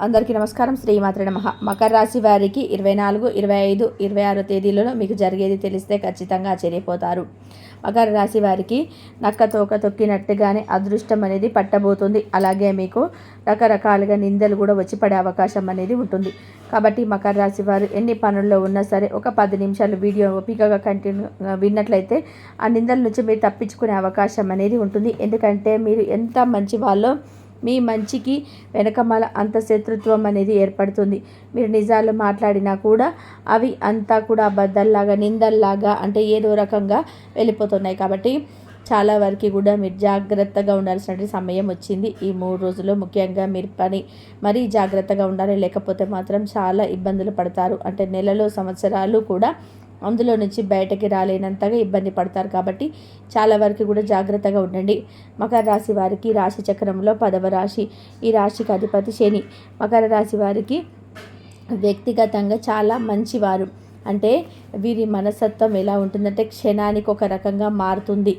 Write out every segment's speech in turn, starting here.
అందరికీ నమస్కారం. శ్రీమాత్రే నమః. మకర రాశి వారికి 24, 25, 26 తేదీలలో మీకు జరిగేది తెలిస్తే ఖచ్చితంగా ఆశ్చర్యపోతారు. మకర రాశి వారికి నక్క తోక తొక్కినట్టుగానే అదృష్టం అనేది పట్టబోతుంది. అలాగే మీకు రకరకాలుగా నిందలు కూడా వచ్చి పడే అవకాశం అనేది ఉంటుంది. కాబట్టి మకర రాశి వారు ఎన్ని పనుల్లో ఉన్నా సరే ఒక 10 నిమిషాలు వీడియో ఓపికగా కంటిన్యూ విన్నట్లయితే ఆ నిందల నుంచి మీరు తప్పించుకునే అవకాశం అనేది ఉంటుంది. ఎందుకంటే మీరు ఎంత మంచి వాళ్ళో మీ మంచికి వెనకమాల అంత శత్రుత్వం అనేది ఏర్పడుతుంది. మీరు నిజాలు మాట్లాడినా కూడా అవి అంతా కూడా అబద్ధాల్లాగా నిందల్లాగా అంటే ఏదో రకంగా వెళ్ళిపోతున్నాయి. కాబట్టి చాలా వరకు కూడా మీరు జాగ్రత్తగా ఉండాల్సిన సమయం వచ్చింది. ఈ 3 రోజుల్లో ముఖ్యంగా మీరు మరీ జాగ్రత్తగా ఉండాలి. లేకపోతే మాత్రం చాలా ఇబ్బందులు పడతారు. అంటే నెలలో సంవత్సరాలు కూడా అందులో నుంచి బయటకి రాలేనంతగా ఇబ్బంది పడతారు. కాబట్టి చాలా వరకు కూడా జాగ్రత్తగా ఉండండి. మకర రాశి వారికి రాశి చక్రంలో 10వ రాశి, ఈ రాశికి అధిపతి శని. మకర రాశి వారికి వ్యక్తిగతంగా చాలా మంచివారు. అంటే వీరి మనస్తత్వం ఎలా ఉంటుందంటే క్షణానికి ఒక రకంగా మారుతుంది.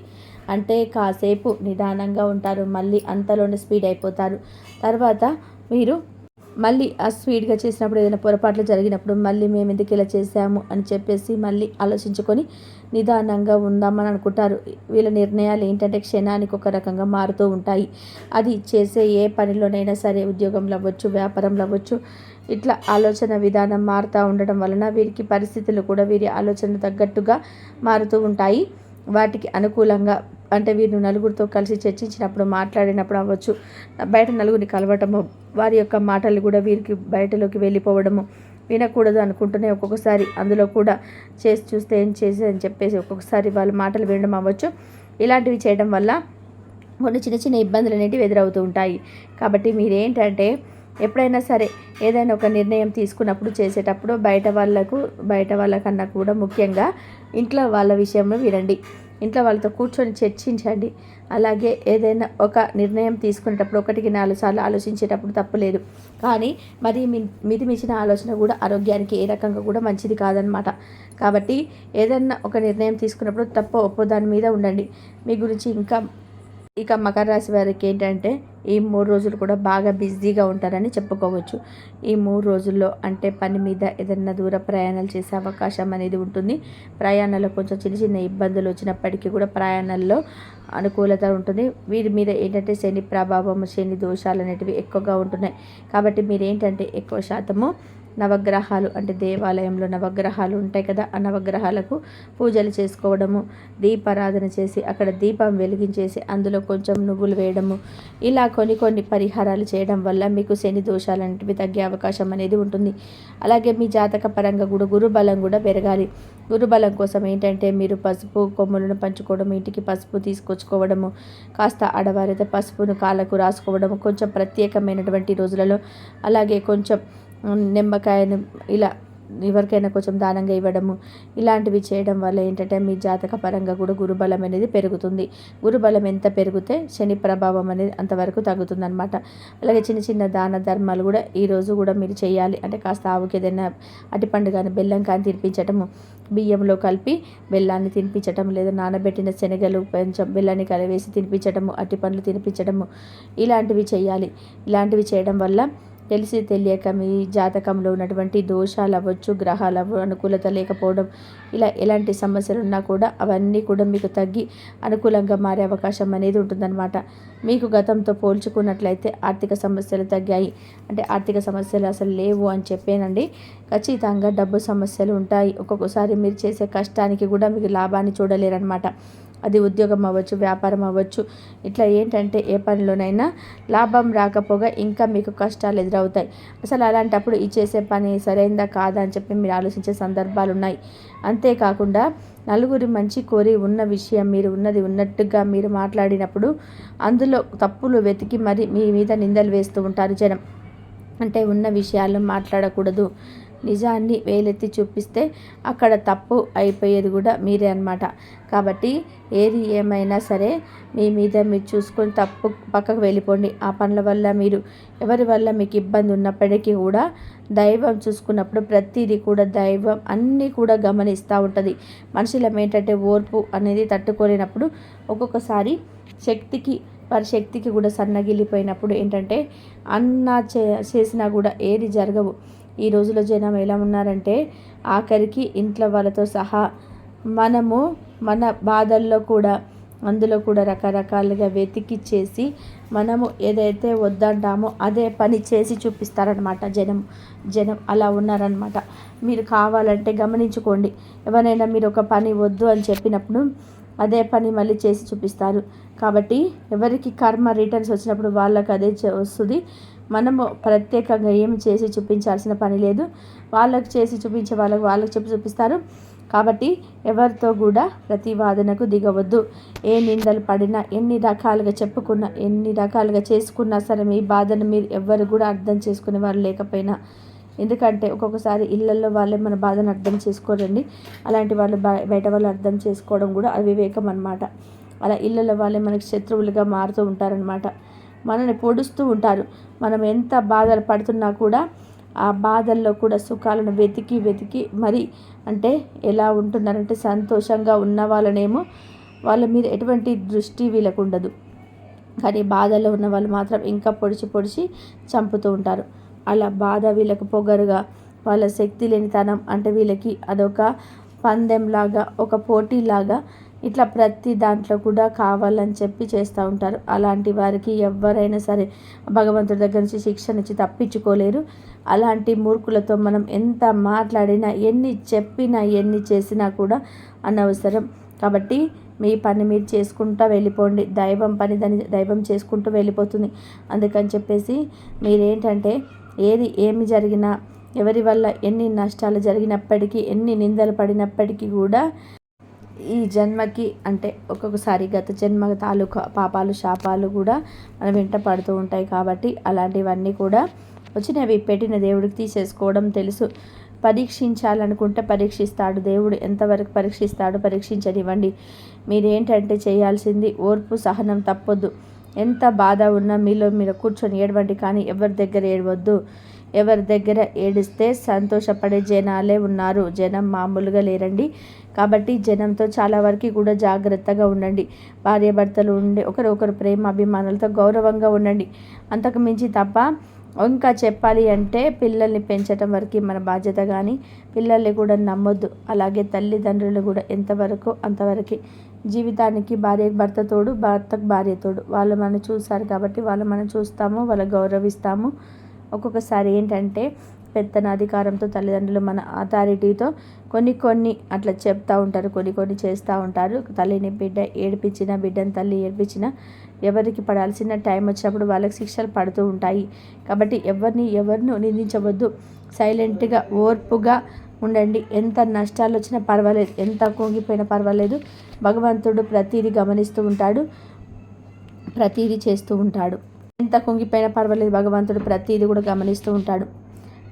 అంటే కాసేపు నిదానంగా ఉంటారు, మళ్ళీ అంతలోనే స్పీడ్ అయిపోతారు. తర్వాత మీరు మళ్ళీ ఆ స్పీడ్గా చేసినప్పుడు ఏదైనా పొరపాట్లు జరిగినప్పుడు మళ్ళీ మేము ఎందుకు ఇలా చేసాము అని చెప్పేసి మళ్ళీ ఆలోచించుకొని నిదానంగా ఉందామని అనుకుంటారు. వీళ్ళ నిర్ణయాలు ఏంటంటే క్షణానికి ఒక రకంగా మారుతూ ఉంటాయి. అది చేసే ఏ పనిలోనైనా సరే, ఉద్యోగంలో అవ్వచ్చు, వ్యాపారంలో అవ్వచ్చు, ఇట్లా ఆలోచన విధానం మారుతూ ఉండడం వలన వీరికి పరిస్థితులు కూడా వీరి ఆలోచన తగ్గట్టుగా మారుతూ ఉంటాయి. వాటికి అనుకూలంగా అంటే వీరు నలుగురితో కలిసి చర్చించినప్పుడు, మాట్లాడినప్పుడు అవ్వచ్చు, బయట నలుగురిని కలవటము, వారి యొక్క మాటలు కూడా వీరికి బయటలోకి వెళ్ళిపోవడము, వినకూడదు అనుకుంటూనే ఒక్కొక్కసారి అందులో కూడా చేసి చూస్తే ఏం చేసి అని చెప్పేసి ఒక్కొక్కసారి వాళ్ళ మాటలు వినడం అవ్వచ్చు. ఇలాంటివి చేయడం వల్ల కొన్ని చిన్న చిన్న ఇబ్బందులు అనేటివి ఎదురవుతూ ఉంటాయి. కాబట్టి మీరేంటంటే ఎప్పుడైనా సరే ఏదైనా ఒక నిర్ణయం తీసుకున్నప్పుడు చేసేటప్పుడు బయట వాళ్ళకన్నా కూడా ముఖ్యంగా ఇంట్లో వాళ్ళ విషయంలో వినండి. ఇంట్లో వాళ్ళతో కూర్చొని చర్చించండి. అలాగే ఏదైనా ఒక నిర్ణయం తీసుకునేటప్పుడు 1కి 4 సార్లు ఆలోచించేటప్పుడు తప్పులేదు. కానీ మరి మితిమించిన ఆలోచన కూడా ఆరోగ్యానికి ఏ రకంగా కూడా మంచిది కాదనమాట. కాబట్టి ఏదైనా ఒక నిర్ణయం తీసుకున్నప్పుడు తప్పో ఒప్పో దాని మీద ఉండండి. మీ గురించి ఇక మకర రాశి వారికి ఏంటంటే ఈ 3 రోజులు కూడా బాగా బిజీగా ఉంటారని చెప్పుకోవచ్చు. ఈ 3 రోజుల్లో అంటే పని మీద ఏదైనా దూర ప్రయాణాలు చేసే అవకాశం అనేది ఉంటుంది. ప్రయాణాల్లో కొంచెం చిన్న చిన్న ఇబ్బందులు వచ్చినప్పటికీ కూడా ప్రయాణాల్లో అనుకూలత ఉంటుంది. వీరి మీద ఏంటంటే శని ప్రభావం, శని దోషాలు అనేటివి ఎక్కువగా ఉంటున్నాయి. కాబట్టి మీరు ఏంటంటే ఎక్కువ శాతము నవగ్రహాలు అంటే దేవాలయంలో నవగ్రహాలు ఉంటాయి కదా, ఆ నవగ్రహాలకు పూజలు చేసుకోవడము, దీపారాధన చేసి అక్కడ దీపం వెలిగించేసి అందులో కొంచెం నువ్వులు వేయడము, ఇలా కొన్ని పరిహారాలు చేయడం వల్ల మీకు శని దోషాలు అనేటివి తగ్గే అవకాశం అనేది ఉంటుంది. అలాగే మీ జాతక పరంగా కూడా గురుబలం కూడా పెరగాలి. గురుబలం కోసం ఏంటంటే మీరు పసుపు కొమ్ములను పంచుకోవడం, ఇంటికి పసుపు తీసుకొచ్చుకోవడము, కాస్త ఆడవారైతే పసుపును కాళ్ళకు రాసుకోవడము, కొంచెం ప్రత్యేకమైనటువంటి రోజులలో అలాగే కొంచెం నిమ్మకాయను ఇలా ఎవరికైనా కొంచెం దానంగా ఇవ్వడము, ఇలాంటివి చేయడం వల్ల ఏంటంటే మీ జాతక పరంగా కూడా గురుబలం అనేది పెరుగుతుంది. గురుబలం ఎంత పెరిగితే శని ప్రభావం అనేది అంతవరకు తగ్గుతుందన్నమాట. అలాగే చిన్న చిన్న దాన ధర్మాలు కూడా ఈరోజు కూడా మీరు చేయాలి. అంటే కాస్త ఆవుకి ఏదైనా అటిపండు కానీ బెల్లం కానీ తినిపించటము, బియ్యంలో కలిపి బెల్లాన్ని తినిపించటం, లేదా నానబెట్టిన శనగలు కొంచెం బెల్లాన్ని కలివేసి తినిపించటము, అటిపండ్లు తినిపించటము, ఇలాంటివి చేయాలి. ఇలాంటివి చేయడం వల్ల తెలిసి తెలియక మీ జాతకంలో ఉన్నటువంటి దోషాలు అవ్వచ్చు, గ్రహాలు అనుకూలత లేకపోవడం, ఇలా ఎలాంటి సమస్యలు ఉన్నా కూడా అవన్నీ కూడా మీకు తగ్గి అనుకూలంగా మారే అవకాశం అనేది ఉంటుందన్నమాట. మీకు గతంతో పోల్చుకున్నట్లయితే ఆర్థిక సమస్యలు తగ్గాయి. అంటే ఆర్థిక సమస్యలు అసలు లేవు అని చెప్పేనండి. ఖచ్చితంగా డబ్బు సమస్యలు ఉంటాయి. ఒక్కొక్కసారి మీరు చేసే కష్టానికి కూడా మీకు లాభాన్ని చూడలేరన్నమాట. అది ఉద్యోగం అవ్వచ్చు, వ్యాపారం అవ్వచ్చు, ఇట్లా ఏంటంటే ఏ పనిలోనైనా లాభం రాకపోగా ఇంకా మీకు కష్టాలు ఎదురవుతాయి. అసలు అలాంటప్పుడు ఈ చేసే పని సరైందా కాదా అని చెప్పి మీరు ఆలోచించే సందర్భాలు ఉన్నాయి. అంతేకాకుండా నలుగురి మంచి కోరి ఉన్న విషయం మీరు ఉన్నది ఉన్నట్టుగా మీరు మాట్లాడినప్పుడు అందులో తప్పులు వెతికి మరి మీ మీద నిందలు వేస్తూ ఉంటారు జనం. అంటే ఉన్న విషయాలు మాట్లాడకూడదు, నిజాన్ని వేలెత్తి చూపిస్తే అక్కడ తప్పు అయిపోయేది కూడా మీరే అన్నమాట. కాబట్టి ఏది ఏమైనా సరే మీ మీద మీరు చూసుకొని తప్పు పక్కకు వెళ్ళిపోండి. ఆ పనుల వల్ల మీరు ఎవరి వల్ల మీకు ఇబ్బంది ఉన్నప్పటికీ కూడా దైవం చూసుకున్నప్పుడు ప్రతిదీ కూడా దైవం అన్నీ కూడా గమనిస్తూ ఉంటుంది. మనుషులం ఏంటంటే ఓర్పు అనేది తట్టుకోలేనప్పుడు ఒక్కొక్కసారి శక్తికి వారి శక్తికి కూడా సన్నగిల్లిపోయినప్పుడు ఏంటంటే చేసినా కూడా ఏది జరగవు. ఈ రోజులో జనం ఎలా ఉన్నారంటే ఆఖరికి ఇంట్లో వాళ్ళతో సహా మనము మన బాధల్లో కూడా అందులో కూడా రకరకాలుగా వెతికి చేసి మనము ఏదైతే వద్దంటామో అదే పని చేసి చూపిస్తారనమాట జనం అలా ఉన్నారనమాట. మీరు కావాలంటే గమనించుకోండి. ఎవరైనా మీరు ఒక పని వద్దు అని చెప్పినప్పుడు అదే పని మళ్ళీ చేసి చూపిస్తారు. కాబట్టి ఎవరికి కర్మ రిటర్న్స్ వచ్చినప్పుడు వాళ్ళకి అదే వస్తుంది. మనము ప్రత్యేకంగా ఏమి చేసి చూపించాల్సిన పని లేదు. వాళ్ళకి చేసి చూపించే వాళ్ళకి చెప్పి చూపిస్తారు. కాబట్టి ఎవరితో కూడా ప్రతివాదనకు దిగవద్దు. ఏ నిందలు పడినా, ఎన్ని రకాలుగా చెప్పుకున్నా, ఎన్ని రకాలుగా చేసుకున్నా సరే మీ బాధను మీరు ఎవ్వరు కూడా అర్థం చేసుకునే వాళ్ళు లేకపోయినా, ఎందుకంటే ఒక్కొక్కసారి ఇళ్ళల్లో వాళ్ళే మన బాధను అర్థం చేసుకోరండి. అలాంటి వాళ్ళు బయట వాళ్ళు అర్థం చేసుకోవడం కూడా అవివేకం అన్నమాట. అలా ఇళ్ళల్లో వాళ్ళే మనకి శత్రువులుగా మారుతూ ఉంటారనమాట. మనల్ని పొడుస్తూ ఉంటారు. మనం ఎంత బాధలు పడుతున్నా కూడా ఆ బాధల్లో కూడా సుఖాలను వెతికి మరి అంటే ఎలా ఉంటున్నారంటే సంతోషంగా ఉన్న వాళ్ళనేమో వాళ్ళ మీద ఎటువంటి దృష్టి వీళ్ళకు ఉండదు. కానీ బాధల్లో ఉన్న వాళ్ళు మాత్రం ఇంకా పొడిచి చంపుతూ ఉంటారు. అలా బాధ వీళ్ళకు పొగరుగా, వాళ్ళ శక్తి లేనితనం అంటే వీళ్ళకి అదొక పందెంలాగా, ఒక పోటీలాగా ఇట్లా ప్రతి దాంట్లో కూడా కావాలని చెప్పి చేస్తూ ఉంటారు. అలాంటి వారికి ఎవరైనా సరే భగవంతుడి దగ్గర నుంచి శిక్షనిచ్చి తప్పించుకోలేరు. అలాంటి మూర్ఖులతో మనం ఎంత మాట్లాడినా, ఎన్ని చెప్పినా, ఎన్ని చేసినా కూడా అనవసరం. కాబట్టి మీ పని మీరు చేసుకుంటూ వెళ్ళిపోండి. దైవం పని దాన్ని దైవం చేసుకుంటూ వెళ్ళిపోతుంది. అందుకని చెప్పేసి మీరేంటంటే ఏమి జరిగినా, ఎవరి వల్ల ఎన్ని నష్టాలు జరిగినప్పటికీ, ఎన్ని నిందలు పడినప్పటికీ కూడా ఈ జన్మకి అంటే ఒక్కొక్కసారి గత జన్మ తాలూకా పాపాలు శాపాలు కూడా మన వెంట పడుతూ ఉంటాయి. కాబట్టి అలాంటివన్నీ కూడా వచ్చినవి పెట్టిన దేవుడికి తీసేసుకోవడం తెలుసు. పరీక్షించాలనుకుంటే పరీక్షిస్తాడు దేవుడు. ఎంతవరకు పరీక్షిస్తాడు పరీక్షించనివ్వండి. మీరేంటంటే చేయాల్సింది ఓర్పు, సహనం తప్పొద్దు. ఎంత బాధ ఉన్నా మీరు కూర్చొని ఏడవండి, కానీ ఎవరి దగ్గర ఏడవద్దు. ఎవరి దగ్గర ఏడిస్తే సంతోషపడే జనాలే ఉన్నారు. జనం మామూలుగా లేరండి. కాబట్టి జనంతో చాలా వరకు కూడా జాగ్రత్తగా ఉండండి. భార్యాభర్తలు ఉండి ఒకరు ప్రేమ అభిమానాలతో గౌరవంగా ఉండండి. అంతకు మించి తప్ప ఇంకా చెప్పాలి అంటే పిల్లల్ని పెంచడం వరకు మన బాధ్యత, కానీ పిల్లల్ని కూడా నమ్మొద్దు. అలాగే తల్లిదండ్రులు కూడా ఎంతవరకు అంతవరకు. జీవితానికి భార్యకు భర్త తోడు, భర్తకు భార్య తోడు. వాళ్ళు మనం చూస్తారు కాబట్టి వాళ్ళు మనం చూస్తాము, వాళ్ళు గౌరవిస్తాము. ఒక్కొక్కసారి ఏంటంటే పెత్తనాధికారంతో తల్లిదండ్రులు మన అథారిటీతో కొన్ని అట్లా చెప్తూ ఉంటారు, కొన్ని చేస్తూ ఉంటారు. తల్లిని బిడ్డ ఏడిపించిన, బిడ్డని తల్లి ఏడిపించిన ఎవరికి పడాల్సిన టైం వచ్చినప్పుడు వాళ్ళకి శిక్షలు పడుతూ ఉంటాయి. కాబట్టి ఎవరిని నిందించవద్దు. సైలెంట్గా ఓర్పుగా ఉండండి. ఎంత నష్టాలు వచ్చినా పర్వాలేదు, ఎంత కుంగిపోయినా పర్వాలేదు. భగవంతుడు ప్రతిదీ గమనిస్తూ ఉంటాడు, ప్రతిదీ చేస్తూ ఉంటాడు. ఎంత కుంగిపోయినా పర్వాలేదు, భగవంతుడు ప్రతిదీ కూడా గమనిస్తూ ఉంటాడు.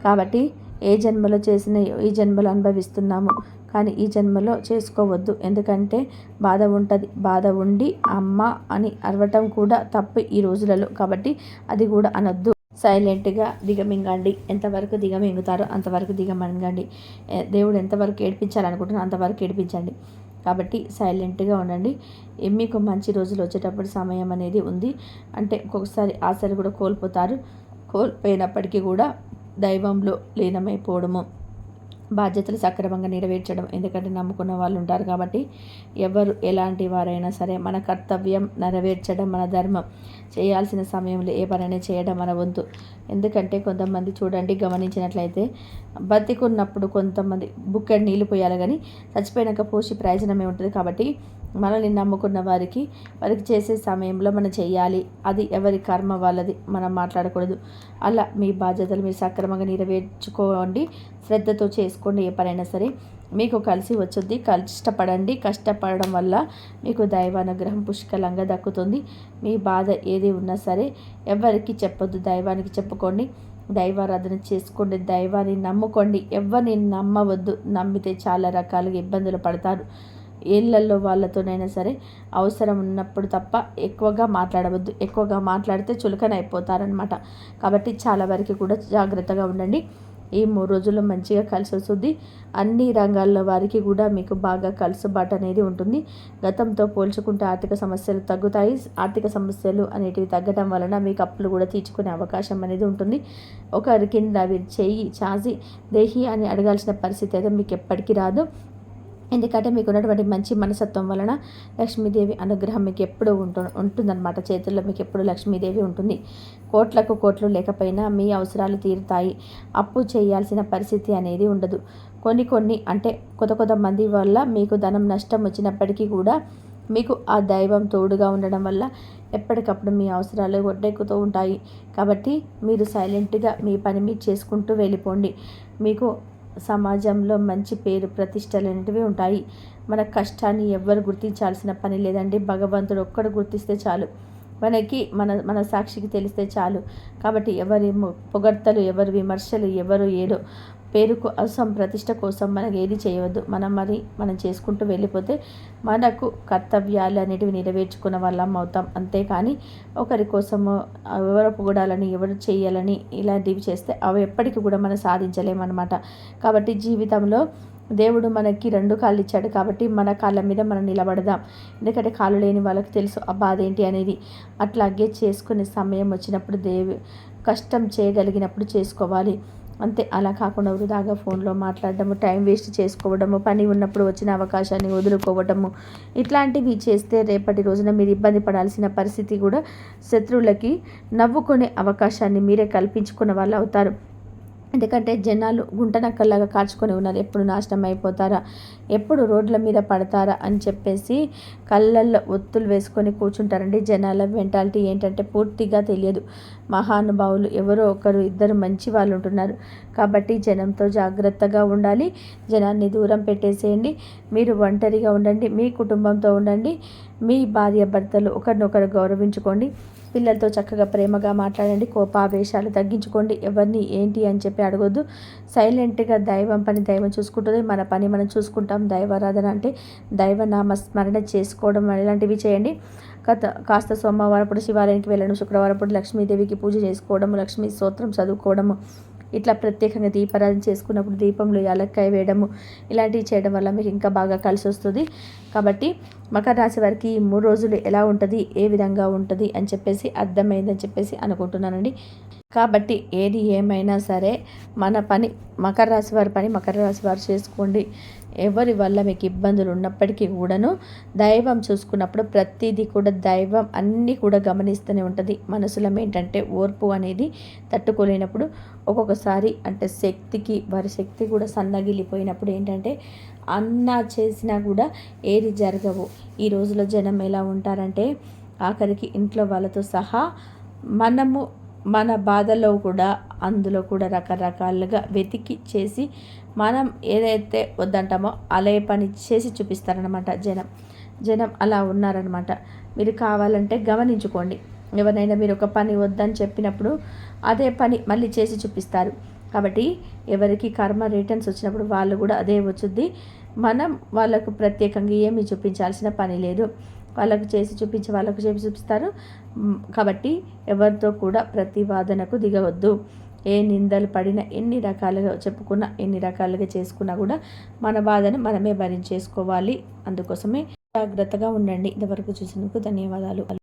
కాబట్టి ఏ జన్మలో చేసిన ఈ జన్మలో అనుభవిస్తున్నాము, కానీ ఈ జన్మలో చేసుకోవద్దు. ఎందుకంటే బాధ ఉంటుంది. బాధ ఉండి అమ్మ అని అరవటం కూడా తప్పు ఈ రోజులలో. కాబట్టి అది కూడా అనొద్దు. సైలెంట్గా దిగమింగండి. ఎంతవరకు దిగమింగుతారో అంతవరకు దిగమింగండి. దేవుడు ఎంతవరకు ఏడిపించాలనుకుంటున్నారో అంతవరకు ఏడిపించండి. కాబట్టి సైలెంట్గా ఉండండి. మీకు మంచి రోజులు వచ్చేటప్పుడు సమయం అనేది ఉంది. అంటే ఒక్కొక్కసారి ఆశలు కూడా కోల్పోతారు. కోల్పోయినప్పటికీ కూడా దైవంలో లీనమైపోవడము, బాధ్యతలు సక్రమంగా నెరవేర్చడం. ఎందుకంటే నమ్ముకున్న వాళ్ళు ఉంటారు. కాబట్టి ఎవరు ఎలాంటి వారైనా సరే మన కర్తవ్యం నెరవేర్చడం మన ధర్మం. చేయాల్సిన సమయంలో ఏ పనైనా చేయడం మన వంతు. ఎందుకంటే కొంతమంది చూడండి, గమనించినట్లయితే బతికున్నప్పుడు కొంతమంది బుక్కెడు నీళ్ళు పోయాలి, కానీ చచ్చిపోయినాక పోసి ప్రయోజనమే ఉంటుంది. కాబట్టి మనల్ని నమ్ముకున్న వారికి చేసే సమయంలో మనం చేయాలి. అది ఎవరి కర్మ వాళ్ళది, మనం మాట్లాడకూడదు. అలా మీ బాధ్యతలు మీరు సక్రమంగా నెరవేర్చుకోండి. శ్రద్ధతో చేసుకోండి. ఏ పనైనా సరే మీకు కలిసి వచ్చుద్ది. కష్టపడండి. కష్టపడడం వల్ల మీకు దైవానుగ్రహం పుష్కలంగా దక్కుతుంది. మీ బాధ ఏది ఉన్నా సరే ఎవరికి చెప్పొద్దు, దైవానికి చెప్పుకోండి. దైవారాధన చేసుకోండి, దైవాన్ని నమ్ముకోండి. ఎవరిని నమ్మవద్దు. నమ్మితే చాలా రకాలుగా ఇబ్బందులు పడతారు. ఏళ్ళల్లో వాళ్ళతోనైనా సరే అవసరం ఉన్నప్పుడు తప్ప ఎక్కువగా మాట్లాడవద్దు. ఎక్కువగా మాట్లాడితే చులకన అయిపోతారనమాట. కాబట్టి చాలా వరకు కూడా జాగ్రత్తగా ఉండండి. ఈ 3 రోజుల్లో మంచిగా కలిసి వస్తుంది. అన్ని రంగాల్లో వారికి కూడా మీకు బాగా కలుసుబాటు అనేది ఉంటుంది. గతంతో పోల్చుకుంటే ఆర్థిక సమస్యలు తగ్గుతాయి. ఆర్థిక సమస్యలు అనేటివి తగ్గడం వలన మీకు అప్పులు కూడా తీర్చుకునే అవకాశం అనేది ఉంటుంది. ఒకరి కింద చెయ్యి చాచి దేహి అని అడగాల్సిన పరిస్థితి అయితే మీకు ఎప్పటికీ రాదు. ఎందుకంటే మీకు ఉన్నటువంటి మంచి మనసత్వం వలన లక్ష్మీదేవి అనుగ్రహం మీకు ఎప్పుడు ఉంటుందన్నమాట. చేతుల్లో మీకు ఎప్పుడు లక్ష్మీదేవి ఉంటుంది. కోట్లకు కోట్లు లేకపోయినా మీ అవసరాలు తీరుతాయి. అప్పు చేయాల్సిన పరిస్థితి అనేది ఉండదు. కొన్ని అంటే కొంతమంది వల్ల మీకు ధనం నష్టం వచ్చినప్పటికీ కూడా మీకు ఆ దైవం తోడుగా ఉండడం వల్ల ఎప్పటికప్పుడు మీ అవసరాలు ఒడ్డెక్కుతూ ఉంటాయి. కాబట్టి మీరు సైలెంట్గా మీ పని మీరు చేసుకుంటూ వెళ్ళిపోండి. మీకు సమాజంలో మంచి పేరు ప్రతిష్టలు అనేటివి ఉంటాయి. మన కష్టాన్ని ఎవ్వరు గుర్తించాల్సిన పని లేదండి. భగవంతుడు ఒక్కడు గుర్తిస్తే చాలు. మనకి మన సాక్షికి తెలిస్తే చాలు. కాబట్టి ఎవరి పొగడ్తలు, ఎవరి విమర్శలు, ఎవరు ఏదో పేరుకు ప్రతిష్ట కోసం మనకు ఏది చేయవద్దు. మనం చేసుకుంటూ వెళ్ళిపోతే మనకు కర్తవ్యాలు అనేటివి నెరవేర్చుకున్న వాళ్ళం అవుతాం. అంతేకాని ఒకరి కోసము ఎవరు పొగడాలని, ఎవరు చేయాలని ఇలాంటివి చేస్తే అవి ఎప్పటికీ కూడా మనం సాధించలేమన్నమాట. కాబట్టి జీవితంలో దేవుడు మనకి 2 కాళ్ళు ఇచ్చాడు. కాబట్టి మన కాళ్ళ మీద మనం నిలబడదాం. ఎందుకంటే కాళ్ళు లేని వాళ్ళకి తెలుసు ఆ బాధ ఏంటి అనేది. అట్లాగే చేసుకునే సమయం వచ్చినప్పుడు కష్టం చేయగలిగినప్పుడు చేసుకోవాలి. అంతే. అలా కాకుండా వృధాగా ఫోన్లో మాట్లాడడము, టైం వేస్ట్ చేసుకోవడము, పని ఉన్నప్పుడు వచ్చిన అవకాశాన్ని వదులుకోవడము, ఇట్లాంటివి చేస్తే రేపటి రోజున మీరు ఇబ్బంది పడాల్సిన పరిస్థితి కూడా శత్రువులకి నవ్వుకునే అవకాశాన్ని మీరే కల్పించుకున్న వాళ్ళు అవుతారు. ఎందుకంటే జనాలు గుంటనక్కల్లాగా కాచుకొని ఉన్నారు. ఎప్పుడు నాశనం అయిపోతారా, ఎప్పుడు రోడ్ల మీద పడతారా అని చెప్పేసి కళ్ళల్లో ఒత్తులు వేసుకొని కూర్చుంటారండి. జనాల మెంటాలిటీ ఏంటంటే పూర్తిగా తెలియదు. మహానుభావులు ఎవరో ఒకరు ఇద్దరు మంచి వాళ్ళు ఉంటున్నారు. కాబట్టి జనంతో జాగ్రత్తగా ఉండాలి. జనాన్ని దూరం పెట్టేసేయండి. మీరు ఒంటరిగా ఉండండి. మీ కుటుంబంతో ఉండండి. మీ భార్య భర్తలు ఒకరినొకరు గౌరవించుకోండి. పిల్లలతో చక్కగా ప్రేమగా మాట్లాడండి. కోపావేశాలు తగ్గించుకోండి. ఎవరిని ఏంటి అని చెప్పి అడగొద్దు. సైలెంట్గా దైవం పని దైవం చూసుకుంటుంది. మన పని మనం చూసుకుంటాం. దైవారాధన అంటే దైవనామ స్మరణ చేసుకోవడం ఇలాంటివి చేయండి. కాస్త సోమవారప్పుడు శివాలయానికి వెళ్ళడం, శుక్రవారప్పుడు లక్ష్మీదేవికి పూజ చేసుకోవడము, లక్ష్మీ స్తోత్రం చదువుకోవడము, ఇట్లా ప్రత్యేకంగా దీపారాధన చేసుకున్నప్పుడు దీపంలో యాలక్కాయ వేయడము, ఇలాంటివి చేయడం వల్ల మీకు ఇంకా బాగా కలిసి వస్తుంది. కాబట్టి మకర రాశి వారికి 3 రోజులు ఎలా ఉంటుంది, ఏ విధంగా ఉంటుంది అని చెప్పేసి అర్థమైందని చెప్పేసి అనుకుంటున్నానండి. కాబట్టి ఏది ఏమైనా సరే మన పని మకర రాశి వారి పని మకర రాశి వారు చేసుకోండి. ఎవరి వల్ల మీకు ఇబ్బందులు ఉన్నప్పటికీ కూడాను దైవం చూసుకున్నప్పుడు ప్రతిదీ కూడా దైవం అన్నీ కూడా గమనిస్తూనే ఉంటుంది. మనసులో ఏంటంటే ఓర్పు అనేది తట్టుకోలేనప్పుడు ఒక్కొక్కసారి అంటే వారి శక్తి కూడా సన్నగిల్లిపోయినప్పుడు ఏంటంటే అన్నా చేసినా కూడా ఏది జరగవు. ఈ రోజులో జనం ఎలా ఉంటారంటే ఆఖరికి ఇంట్లో వాళ్ళతో సహా మన బాధలో కూడా అందులో కూడా రకరకాలుగా వెతికి చేసి మనం ఏదైతే వద్దంటామో అలే పని చేసి చూపిస్తారనమాట జనం అలా ఉన్నారనమాట. మీరు కావాలంటే గమనించుకోండి. ఎవరైనా మీరు ఒక పని వద్దని చెప్పినప్పుడు అదే పని మళ్ళీ చేసి చూపిస్తారు. కాబట్టి ఎవరికి కర్మ రిటర్న్స్ వచ్చినప్పుడు వాళ్ళు కూడా అదే వచ్చుద్ది. మనం వాళ్ళకు ప్రత్యేకంగా ఏమీ చూపించాల్సిన పని లేదు. వాళ్ళకు చేసి చూపిస్తారు. కాబట్టి ఎవరితో కూడా ప్రతివాదనకు దిగవద్దు. ఏ నిందలు పడినా, ఎన్ని రకాలుగా చెప్పుకున్నా, ఎన్ని రకాలుగా చేసుకున్నా కూడా మన బాధను మనమే భరించేసుకోవాలి. అందుకోసమే జాగ్రత్తగా ఉండండి. ఇంతవరకు చూసినందుకు ధన్యవాదాలు.